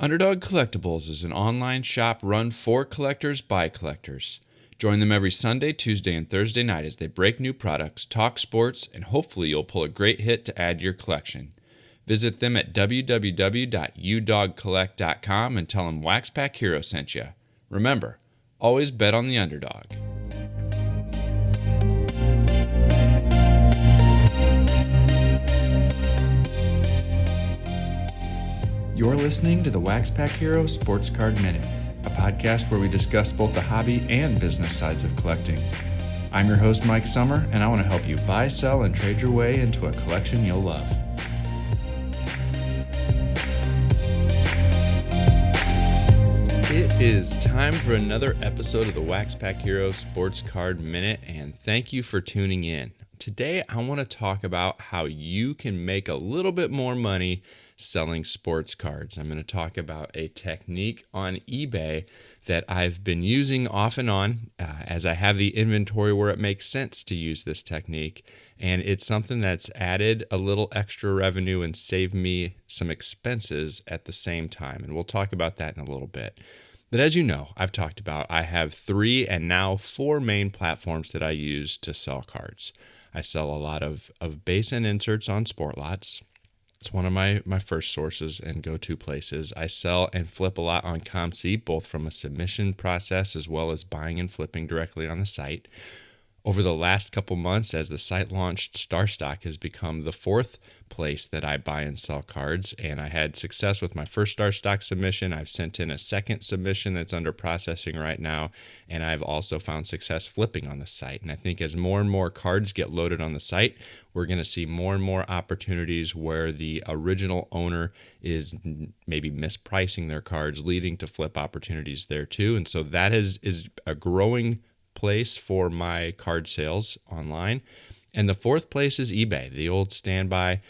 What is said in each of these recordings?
Underdog Collectibles is an online shop run for collectors by collectors. Join them every Sunday, Tuesday, and Thursday night as they break new products, talk sports, and hopefully you'll pull a great hit to add to your collection. Visit them at www.udogcollect.com and tell them WaxPackHero sent you. Remember, always bet on the underdog. You're listening to the WaxPackHero Sports Card Minute, a podcast where we discuss both the hobby and business sides of collecting. I'm your host, Mike Sommer, and I want to help you buy, sell, and trade your way into a collection you'll love. It is time for another episode of the WaxPackHero Sports Card Minute, and thank you for tuning in. Today, I want to talk about how you can make a little bit more money selling sports cards. I'm going to talk about a technique on eBay that I've been using off and on as I have the inventory where it makes sense to use this technique. And it's something that's added a little extra revenue and saved me some expenses at the same time. And we'll talk about that in a little bit. But as you know, I've talked about, I have 3 and now 4 main platforms that I use to sell cards. I sell a lot of base and inserts on Sport Lots. It's one of my first sources and go-to places. I sell and flip a lot on ComC, both from a submission process as well as buying and flipping directly on the site. Over the last couple months, as the site launched, StarStock has become the 4th place that I buy and sell cards, and I had success with my first StarStock submission. I've sent in a second submission that's under processing right now, and I've also found success flipping on the site. And I think as more and more cards get loaded on the site, we're going to see more and more opportunities where the original owner is maybe mispricing their cards, leading to flip opportunities there too. And so that is a growing place for my card sales online. And the 4th place is eBay, the old standby.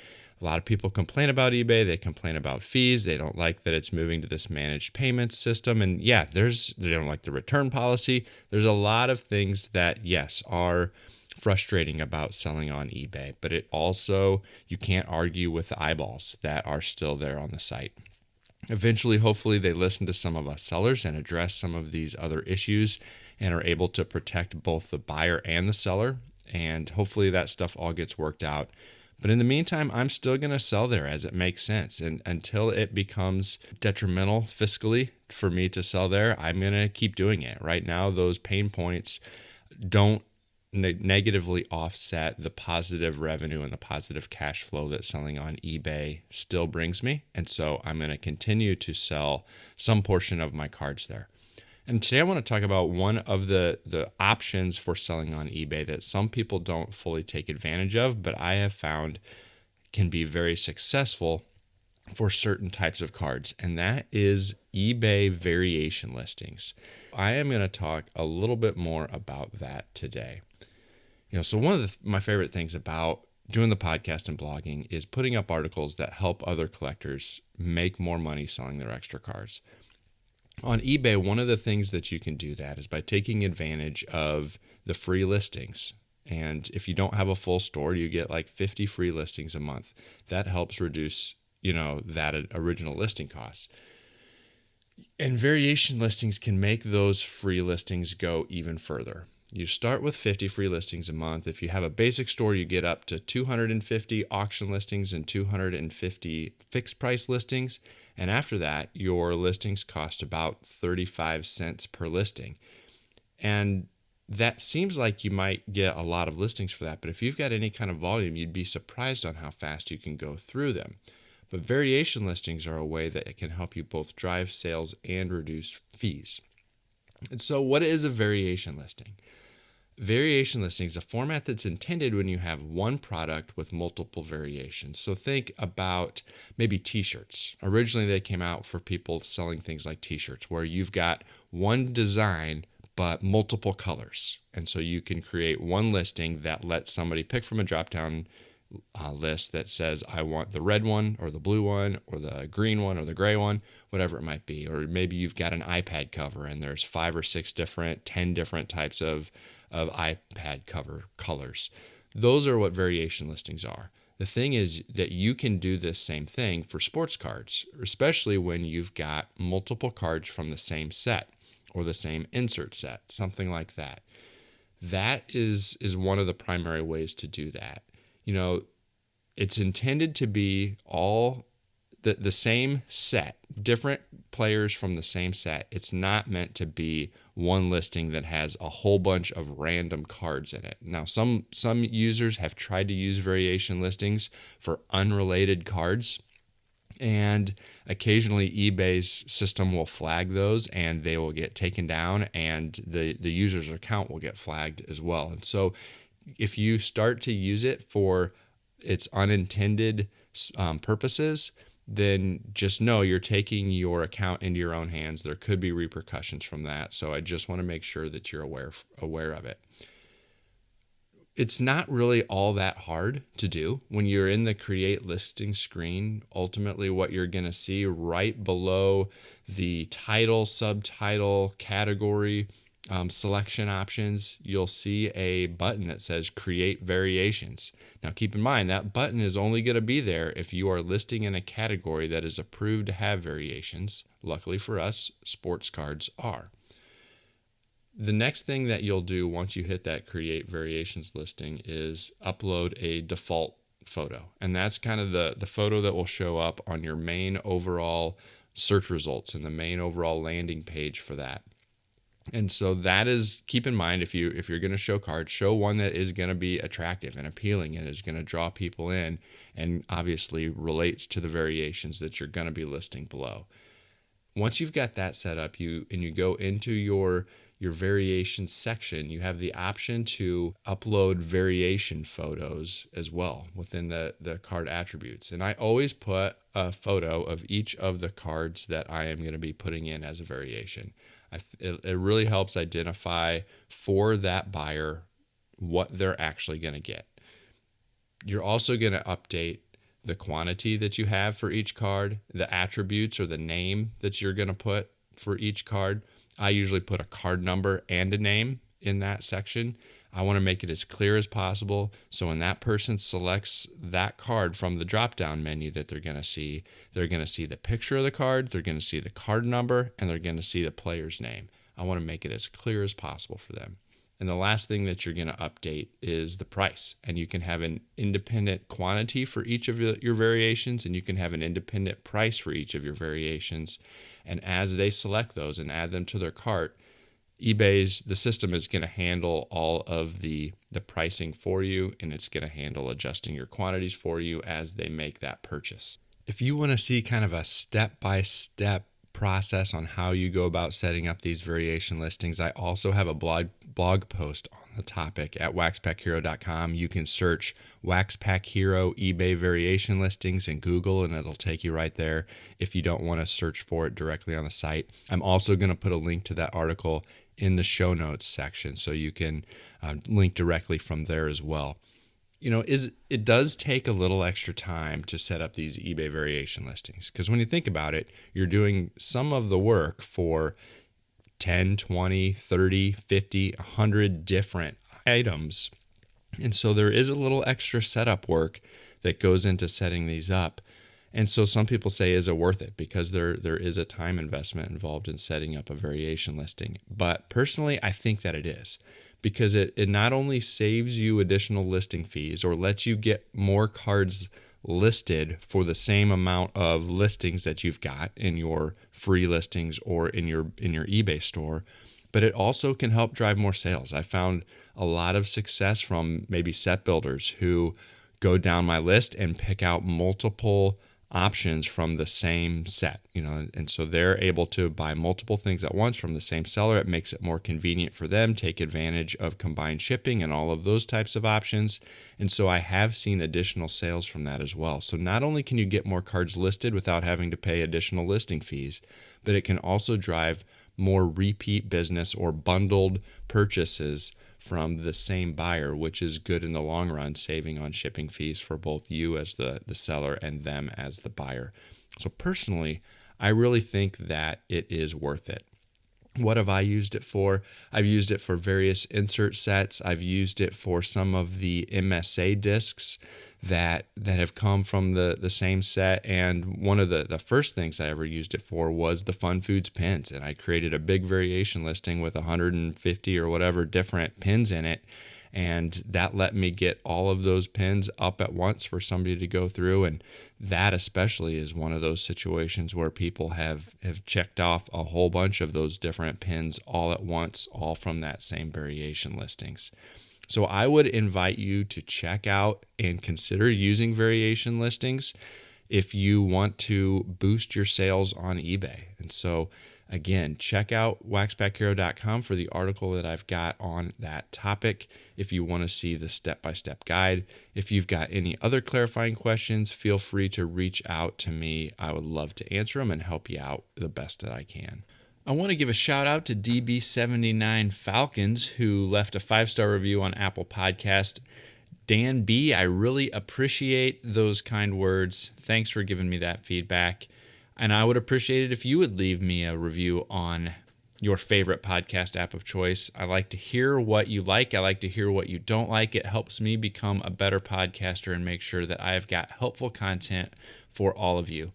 A lot of people complain about eBay. They complain about fees. They don't like that it's moving to this managed payments system. And yeah, they don't like the return policy. There's a lot of things that, yes, are frustrating about selling on eBay, but it also, you can't argue with the eyeballs that are still there on the site. Eventually, hopefully, they listen to some of us sellers and address some of these other issues and are able to protect both the buyer and the seller. And hopefully that stuff all gets worked out. But in the meantime, I'm still going to sell there as it makes sense. And until it becomes detrimental fiscally for me to sell there, I'm going to keep doing it. Right now, those pain points don't negatively offset the positive revenue and the positive cash flow that selling on eBay still brings me. And so I'm going to continue to sell some portion of my cards there. And today I want to talk about one of the options for selling on eBay that some people don't fully take advantage of, but I have found can be very successful for certain types of cards, and that is eBay variation listings. I am going to talk a little bit more about that today. So one of my favorite things about doing the podcast and blogging is putting up articles that help other collectors make more money selling their extra cards. On eBay, one of the things that you can do that is by taking advantage of the free listings. And if you don't have a full store, you get like 50 free listings a month. That helps reduce, that original listing costs. And variation listings can make those free listings go even further. You start with 50 free listings a month. If you have a basic store, you get up to 250 auction listings and 250 fixed price listings. And after that, your listings cost about 35 cents per listing. And that seems like you might get a lot of listings for that. But if you've got any kind of volume, you'd be surprised on how fast you can go through them. But variation listings are a way that it can help you both drive sales and reduce fees. And so what is a variation listing? Variation listing is a format that's intended when you have one product with multiple variations. So think about maybe t-shirts. Originally, they came out for people selling things like t-shirts where you've got one design but multiple colors. And so you can create one listing that lets somebody pick from a drop-down list that says, I want the red one or the blue one or the green one or the gray one, whatever it might be. Or maybe you've got an iPad cover and there's 5 or 6 different, 10 different types of iPad cover colors. Those are what variation listings are. The thing is that you can do this same thing for sports cards, especially when you've got multiple cards from the same set or the same insert set, something like that. That is one of the primary ways to do that. It's intended to be all the same set, different players from the same set. It's not meant to be one listing that has a whole bunch of random cards in it. Now, some users have tried to use variation listings for unrelated cards, and occasionally eBay's system will flag those and they will get taken down, and the user's account will get flagged as well. And so if you start to use it for its unintended purposes, then just know you're taking your account into your own hands. There could be repercussions from that. So I just want to make sure that you're aware of it. It's not really all that hard to do. When you're in the create listing screen, ultimately what you're going to see right below the title, subtitle, category, selection options, you'll see a button that says create variations. Now keep in mind that button is only going to be there if you are listing in a category that is approved to have variations. Luckily for us, sports cards are. The next thing that you'll do once you hit that create variations listing is upload a default photo. And that's kind of the photo that will show up on your main overall search results and the main overall landing page for that. And so that is, keep in mind, if you're going to show cards, show one that is going to be attractive and appealing and is going to draw people in and obviously relates to the variations that you're going to be listing below. Once you've got that set up, you go into your variations section, you have the option to upload variation photos as well within the card attributes. And I always put a photo of each of the cards that I am going to be putting in as a variation. It really helps identify for that buyer what they're actually going to get. You're also going to update the quantity that you have for each card, the attributes or the name that you're going to put for each card. I usually put a card number and a name in that section. I want to make it as clear as possible, so when that person selects that card from the drop-down menu that they're going to see the picture of the card, they're going to see the card number, and they're going to see the player's name. I want to make it as clear as possible for them. And the last thing that you're going to update is the price. And you can have an independent quantity for each of your variations, and you can have an independent price for each of your variations. And as they select those and add them to their cart, the system is going to handle all of the pricing for you, and it's going to handle adjusting your quantities for you as they make that purchase. If you want to see kind of a step-by-step process on how you go about setting up these variation listings, I also have a blog post on the topic at WaxPackHero.com. You can search WaxPackHero eBay variation listings in Google, and it'll take you right there if you don't want to search for it directly on the site. I'm also going to put a link to that article in the show notes section, so you can link directly from there as well. It does take a little extra time to set up these eBay variation listings, because when you think about it, you're doing some of the work for 10, 20, 30, 50, 100 different items. And so there is a little extra setup work that goes into setting these up. And so some people say, is it worth it? Because there is a time investment involved in setting up a variation listing. But personally, I think that it is, because it not only saves you additional listing fees or lets you get more cards listed for the same amount of listings that you've got in your free listings or in your eBay store, but it also can help drive more sales. I found a lot of success from maybe set builders who go down my list and pick out multiple options from the same set, and so they're able to buy multiple things at once from the same seller. It makes it more convenient for them, take advantage of combined shipping and all of those types of options. And so I have seen additional sales from that as well. So not only can you get more cards listed without having to pay additional listing fees, but it can also drive more repeat business or bundled purchases from the same buyer, which is good in the long run, saving on shipping fees for both you as the seller and them as the buyer. So personally, I really think that it is worth it. What have I used it for? I've used it for various insert sets. I've used it for some of the MSA discs that have come from the same set. And one of the first things I ever used it for was the Fun Foods pins. And I created a big variation listing with 150 or whatever different pins in it. And that let me get all of those pins up at once for somebody to go through. And that especially is one of those situations where people have checked off a whole bunch of those different pins all at once, all from that same variation listings. So I would invite you to check out and consider using variation listings if you want to boost your sales on eBay. And so again, check out WaxPackHero.com for the article that I've got on that topic if you want to see the step-by-step guide. If you've got any other clarifying questions, feel free to reach out to me. I would love to answer them and help you out the best that I can. I want to give a shout out to DB79 Falcons, who left a 5-star review on Apple Podcast. Dan B., I really appreciate those kind words. Thanks for giving me that feedback. And I would appreciate it if you would leave me a review on your favorite podcast app of choice. I like to hear what you like. I like to hear what you don't like. It helps me become a better podcaster and make sure that I've got helpful content for all of you.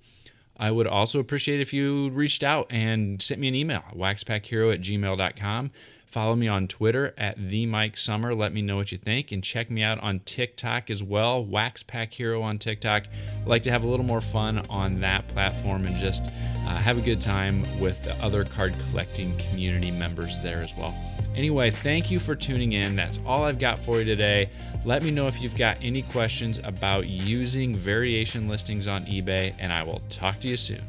I would also appreciate if you reached out and sent me an email, waxpackhero@gmail.com. Follow me on Twitter @TheMikeSummer. Let me know what you think, and check me out on TikTok as well, WaxPackHero on TikTok. I like to have a little more fun on that platform and just have a good time with the other card collecting community members there as well. Anyway, thank you for tuning in. That's all I've got for you today. Let me know if you've got any questions about using variation listings on eBay, and I will talk to you soon.